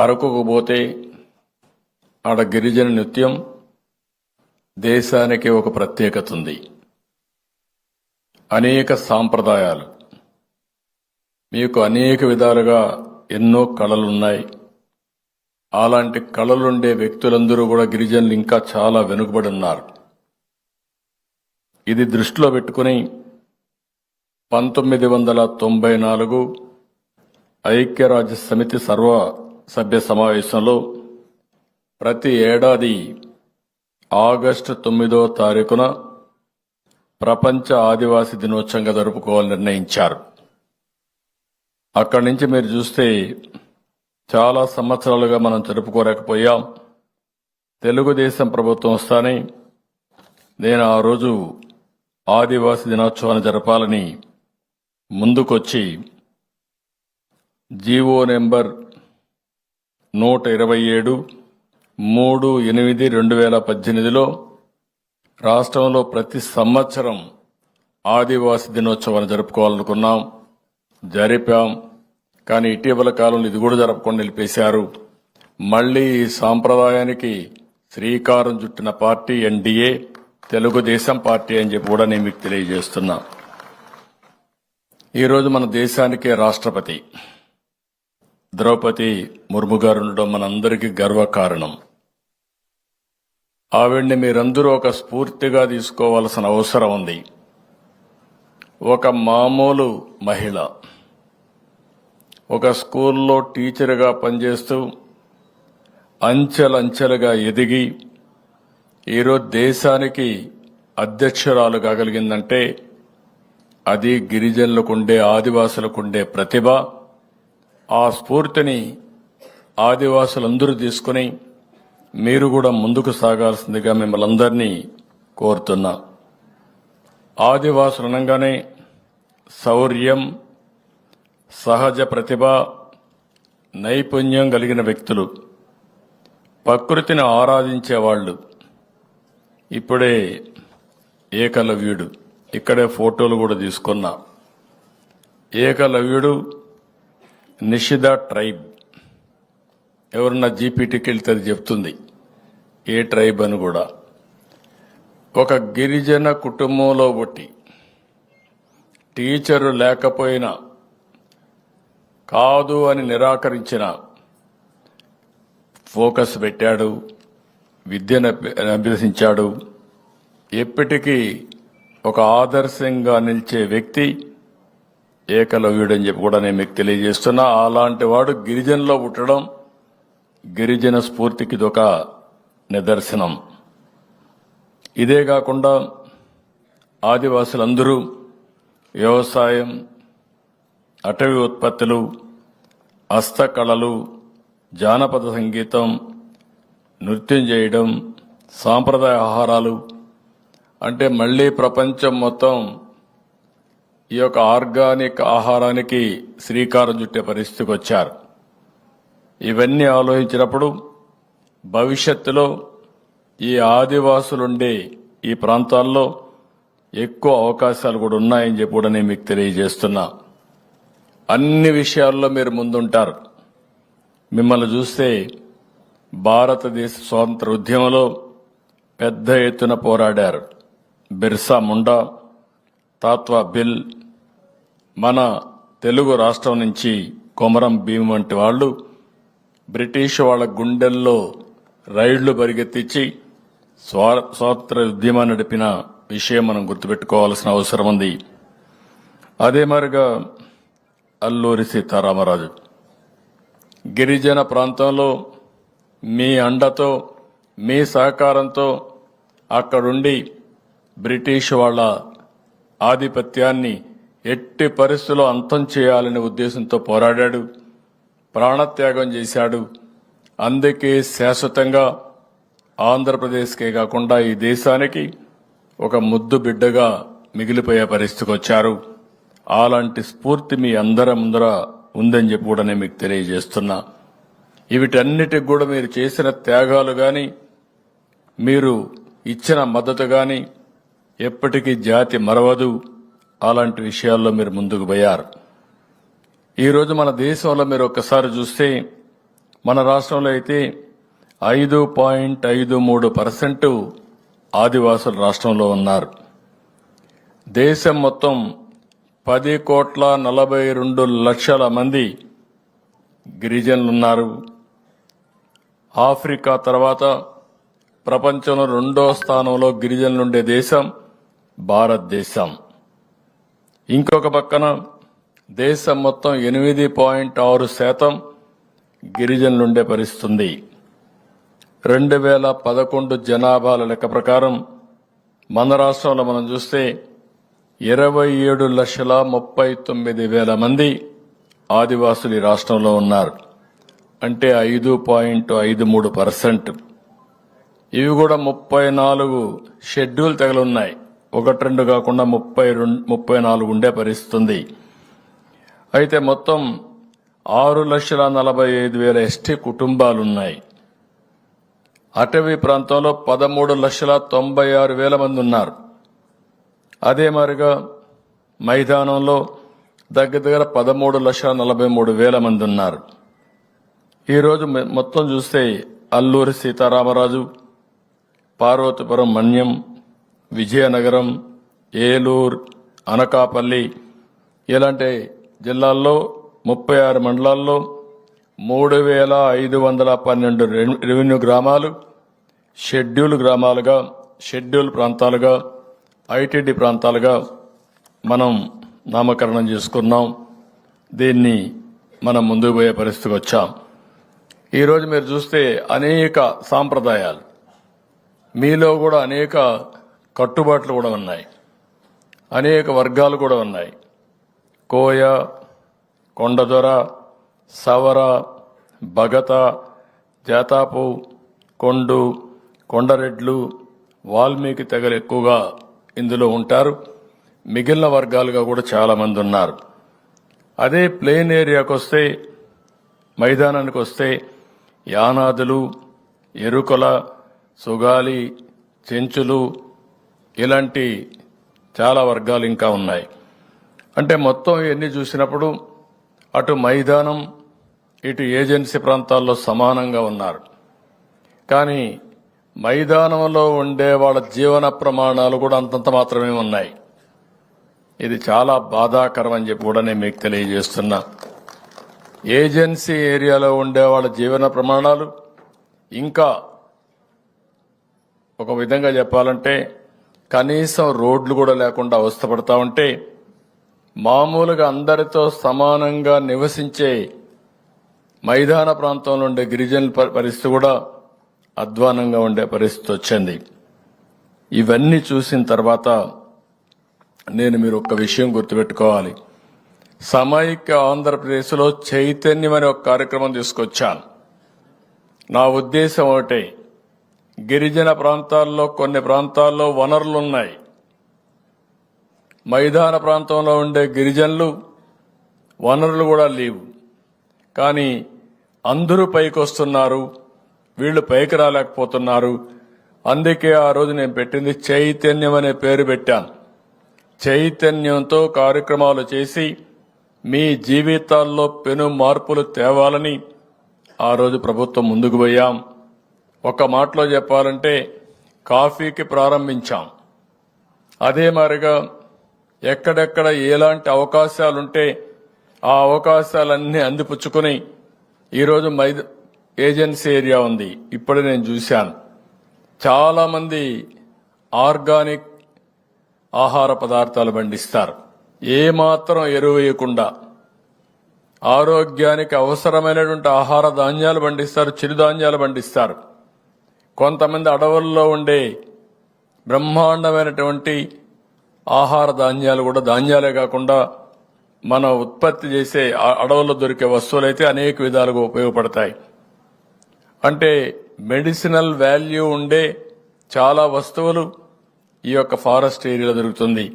అరకుకు పోతే ఆడ గిరిజన నృత్యం దేశానికి ఒక ప్రత్యేకత ఉంది. అనేక సాంప్రదాయాలు, మీకు అనేక విధాలుగా ఎన్నో కళలున్నాయి. అలాంటి కళలుండే వ్యక్తులందరూ కూడా గిరిజనులు ఇంకా చాలా వెనుకబడి ఉన్నారు. ఇది దృష్టిలో పెట్టుకుని 1994 ఐక్యరాజ్య సమితి సర్వసభ్య సమావేశంలో ప్రతి ఏడాది ఆగస్టు 9వ తారీఖున ప్రపంచ ఆదివాసీ దినోత్సవంగా జరుపుకోవాలని నిర్ణయించారు. అక్కడి నుంచి మీరు చూస్తే చాలా సంవత్సరాలుగా మనం జరుపుకోలేకపోయాం. తెలుగుదేశం ప్రభుత్వం వస్తానే నేను ఆ రోజు ఆదివాసీ దినోత్సవాన్ని జరపాలని ముందుకొచ్చి జీవో నెంబర్ 127 3/8/2018లో రాష్ట్రంలో ప్రతి సంవత్సరం ఆదివాసీ దినోత్సవాన్ని జరుపుకోవాలనుకున్నాం, జరిపాం. కానీ ఇటీవల కాలంలో ఇది కూడా జరపకుండా నిలిపేశారు. మళ్లీ ఈ సాంప్రదాయానికి శ్రీకారం చుట్టిన పార్టీ ఎన్డీఏ, తెలుగుదేశం పార్టీ అని చెప్పి కూడా నేను మీకు తెలియజేస్తున్నా. ఈరోజు మన దేశానికే రాష్ట్రపతి ద్రౌపది ముర్ము గారు ఉండడం మనందరికీ గర్వకారణం. ఆవిడ్ని మీరందరూ ఒక స్ఫూర్తిగా తీసుకోవాల్సిన అవసరం ఉంది. ఒక మామూలు మహిళ, ఒక స్కూల్లో టీచర్గా పనిచేస్తూ అంచెలంచెలుగా ఎదిగి ఈరోజు దేశానికి అధ్యక్షురాలు కాగలిగిందంటే అది గిరిజనులకుండే, ఆదివాసులకుండే ప్రతిభ. ఆ స్ఫూర్తిని ఆదివాసులందరూ తీసుకుని మీరు కూడా ముందుకు సాగాల్సిందిగా మిమ్మల్ని అందరినీ కోరుతున్నా. ఆదివాసులు అనగానే శౌర్యం, సహజ ప్రతిభ, నైపుణ్యం కలిగిన వ్యక్తులు, ప్రకృతిని ఆరాధించేవాళ్లు. ఇప్పుడే ఏకలవ్యుడు, ఇక్కడే ఫోటోలు కూడా తీసుకున్నా. ఏకలవ్యుడు నిషిద ట్రైబ్, ఎవరన్నా జీపీటీకి వెళ్తే అది చెప్తుంది ఏ ట్రైబ్ అని కూడా. ఒక గిరిజన కుటుంబంలో పుట్టి టీచరు లేకపోయినా కాదు అని నిరాకరించిన ఫోకస్ పెట్టాడు, విద్యను అభ్యసించాడు. ఎప్పటికీ ఒక ఆదర్శంగా నిలిచే వ్యక్తి ఏకలవ్యుడని చెప్పి కూడా నేను మీకు తెలియజేస్తున్నా. అలాంటి వాడు గిరిజనలో పుట్టడం గిరిజన స్ఫూర్తికి ఇదొక నిదర్శనం. ఇదే కాకుండా ఆదివాసులందరూ వ్యవసాయం, అటవీ ఉత్పత్తులు, హస్తకళలు, జానపద సంగీతం, నృత్యం చేయడం, సాంప్రదాయ ఆహారాలు అంటే మళ్లీ ప్రపంచం మొత్తం ఈ యొక్క ఆర్గానిక్ ఆహారానికి శ్రీకారం చుట్టే పరిస్థితికి వచ్చారు. ఇవన్నీ ఆలోచించినప్పుడు భవిష్యత్తులో ఈ ఆదివాసులుండే ఈ ప్రాంతాల్లో ఎక్కువ అవకాశాలు కూడా ఉన్నాయని చెప్పి కూడా నేను మీకు తెలియజేస్తున్నా. అన్ని విషయాల్లో మీరు ముందుంటారు. మిమ్మల్ని చూస్తే భారతదేశ స్వాతంత్ర ఉద్యమంలో పెద్ద ఎత్తున పోరాడారు. బిర్సా ముండా, తాత్వా బిల్, మన తెలుగు రాష్ట్రం నుంచి కొమరం భీం వంటి వాళ్ళు బ్రిటిష్ వాళ్ళ గుండెల్లో రైళ్లు పరిగెత్తించి స్వాతంత్ర ఉద్యమాన్ని నడిపిన విషయం మనం గుర్తుపెట్టుకోవాల్సిన అవసరం ఉంది. అదే మరిగా అల్లూరి సీతారామరాజు గిరిజన ప్రాంతంలో మీ అండతో, మీ సహకారంతో అక్కడుండి బ్రిటిష్ వాళ్ళ ఆధిపత్యాన్ని ఎట్టి పరిస్థితుల్లో అంతం చేయాలనే ఉద్దేశంతో పోరాడాడు, ప్రాణత్యాగం చేశాడు. అందుకే శాశ్వతంగా ఆంధ్రప్రదేశ్కే కాకుండా ఈ దేశానికి ఒక ముద్దు బిడ్డగా మిగిలిపోయే పరిస్థితికి వచ్చారు. అలాంటి స్ఫూర్తి మీ అందరి ముందర ఉందని చెప్పి కూడా నేను మీకు తెలియజేస్తున్నా. వీటన్నిటికి కూడా మీరు చేసిన త్యాగాలు గాని, మీరు ఇచ్చిన మద్దతు గాని ఎప్పటికీ జాతి మరవదు. అలాంటి విషయాల్లో మీరు ముందుకు పోయారు. ఈరోజు మన దేశంలో మీరు ఒక్కసారి చూస్తే మన రాష్ట్రంలో అయితే 5.53% ఆదివాసులు రాష్ట్రంలో ఉన్నారు. దేశం మొత్తం 10,42,00,000 మంది గిరిజనులున్నారు. ఆఫ్రికా తర్వాత ప్రపంచంలో 2వ స్థానంలో గిరిజనులుండే దేశం భారతదేశం. ఇంకొక పక్కన దేశం మొత్తం 8.6% గిరిజనులుండే పరిస్థితుంది. 2011 జనాభాల లెక్క ప్రకారం మన రాష్ట్రంలో మనం చూస్తే 27,39,000 మంది ఆదివాసులు ఈ రాష్ట్రంలో ఉన్నారు. అంటే 5.53%. ఇవి కూడా 34 షెడ్యూల్ తెగలున్నాయి. 1-2 కాకుండా 34 ఉండే పరిస్థితుంది. అయితే మొత్తం 6,45,000 ఎస్టీ కుటుంబాలున్నాయి. అటవీ ప్రాంతంలో 13,96,000 మంది ఉన్నారు. అదే మాదిరిగా మైదానంలో దగ్గర 13,43,000 మంది ఉన్నారు. ఈరోజు మొత్తం చూస్తే అల్లూరి సీతారామరాజు, పార్వతీపురం మన్యం, విజయనగరం, ఏలూరు, అనకాపల్లి ఇలాంటి జిల్లాల్లో 36 మండలాల్లో 3,512 రెవెన్యూ గ్రామాలు షెడ్యూల్ ప్రాంతాలుగా ఐటీడీ ప్రాంతాలుగా మనం నామకరణం చేసుకున్నాం. దీన్ని మనం ముందుకు పోయే పరిస్థితికి వచ్చాం. ఈరోజు మీరు చూస్తే అనేక సాంప్రదాయాలు, మీలో కూడా అనేక కట్టుబాట్లు కూడా ఉన్నాయి, అనేక వర్గాలు కూడా ఉన్నాయి. కోయ, కొండదొర, సవర, భగత, జాతాపు, కొండు, కొండరెడ్లు, వాల్మీకి తెగలు ఎక్కువగా ఇందులో ఉంటారు. మిగిలిన వర్గాలుగా కూడా చాలా మంది ఉన్నారు. అదే ప్లేన్ ఏరియాకు వస్తే, మైదానానికి వస్తే యానాదులు, ఎరుకల, సుగాలి, చెంచులు ఇలాంటి చాలా వర్గాలు ఇంకా ఉన్నాయి. అంటే మొత్తం ఇవన్నీ చూసినప్పుడు అటు మైదానం ఇటు ఏజెన్సీ ప్రాంతాల్లో సమానంగా ఉన్నారు. కానీ మైదానంలో ఉండే వాళ్ళ జీవన ప్రమాణాలు కూడా అంతంత మాత్రమే ఉన్నాయి. ఇది చాలా బాధాకరం అని చెప్పి కూడా నేను మీకు తెలియజేస్తున్నా. ఏజెన్సీ ఏరియాలో ఉండే వాళ్ళ జీవన ప్రమాణాలు ఇంకా ఒక విధంగా చెప్పాలంటే కనీసం రోడ్లు కూడా లేకుండా అవస్థపడతా ఉంటే, మామూలుగా అందరితో సమానంగా నివసించే మైదాన ప్రాంతంలో ఉండే గిరిజనుల పరిస్థితి కూడా అధ్వానంగా ఉండే పరిస్థితి వచ్చింది. ఇవన్నీ చూసిన తర్వాత మీరు ఒక విషయం గుర్తుపెట్టుకోవాలి. సమైక్య ఆంధ్రప్రదేశ్లో చైతన్యం అనే ఒక కార్యక్రమం తీసుకొచ్చాను. నా ఉద్దేశం ఒకటే, గిరిజన ప్రాంతాల్లో కొన్ని ప్రాంతాల్లో వనరులున్నాయి. మైదాన ప్రాంతంలో ఉండే గిరిజనులు వనరులు కూడా లేవు. కానీ అందరూ పైకి వస్తున్నారు, వీళ్ళు పైకి రాలేకపోతున్నారు. అందుకే ఆ రోజు నేను పెట్టింది చైతన్యం అనే పేరు పెట్టాను. చైతన్యంతో కార్యక్రమాలు చేసి మీ జీవితాల్లో పెను మార్పులు తేవాలని ఆ రోజు ప్రభుత్వం ముందుకు పోయాం. ఒక మాటలో చెప్పాలంటే కాఫీకి ప్రారంభించాం. అదే మాదిరిగా ఎక్కడెక్కడ ఎలాంటి అవకాశాలుంటే ఆ అవకాశాలన్నీ అందిపుచ్చుకుని ఈరోజు ఏజెన్సీ ఏరియా ఉంది. ఇప్పుడే నేను చూశాను, చాలా మంది ఆర్గానిక్ ఆహార పదార్థాలు పండిస్తారు. ఏమాత్రం ఎరువు వేయకుండా ఆరోగ్యానికి అవసరమైనటువంటి ఆహార ధాన్యాలు పండిస్తారు, చిరుధాన్యాలు పండిస్తారు. కొంతమంది అడవుల్లో ఉండే బ్రహ్మాండమైనటువంటి ఆహార ధాన్యాలు కూడా, ధాన్యాలే కాకుండా మన ఉత్పత్తి చేసే అడవుల్లో దొరికే వస్తువులైతే అనేక విధాలుగా ఉపయోగపడతాయి. అంటే మెడిసినల్ వాల్యూ ఉండే చాలా వస్తువులు ఈ యొక్క ఫారెస్ట్ ఏరియాలో దొరుకుతుంది.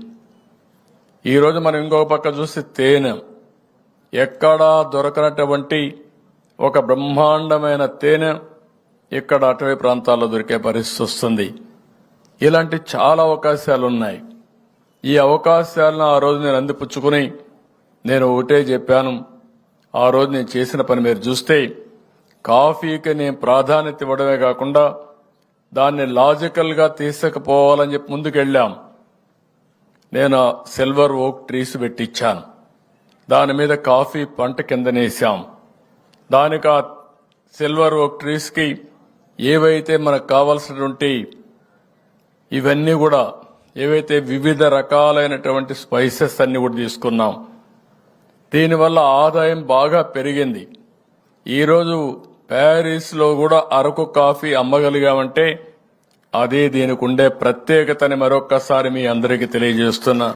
ఈరోజు మనం ఇంకొక పక్క చూస్తే తేనె, ఎక్కడా దొరకనటువంటి ఒక బ్రహ్మాండమైన తేనె ఇక్కడ అటవీ ప్రాంతాల్లో దొరికే పరిస్థితి వస్తుంది. ఇలాంటి చాలా అవకాశాలు ఉన్నాయి. ఈ అవకాశాలను ఆ రోజు నేను అందిపుచ్చుకుని నేను ఒకటే చెప్పాను. ఆ రోజు నేను చేసిన పని మీరు చూస్తే కాఫీకి నేను ప్రాధాన్యత ఇవ్వడమే కాకుండా దాన్ని లాజికల్ గా తీసుకుపోవాలని చెప్పి ముందుకెళ్ళాం. నేను సిల్వర్ ఓక్ ట్రీస్ పెట్టించాను. దాని మీద కాఫీ పంట కిందనేసాం. దానికి ఆ సిల్వర్ ఓక్ ట్రీస్ కి ఏవైతే మనకు కావాల్సినటువంటి ఇవన్నీ కూడా ఏవైతే వివిధ రకాలైనటువంటి స్పైసెస్ అన్ని కూడా తీసుకున్నాం. దీనివల్ల ఆదాయం బాగా పెరిగింది. ఈరోజు ప్యారిస్ లో కూడా అరకు కాఫీ అమ్మగలిగామంటే అదే దీనికి ఉండే ప్రత్యేకతని మరొక్కసారి మీ అందరికీ తెలియజేస్తున్నా.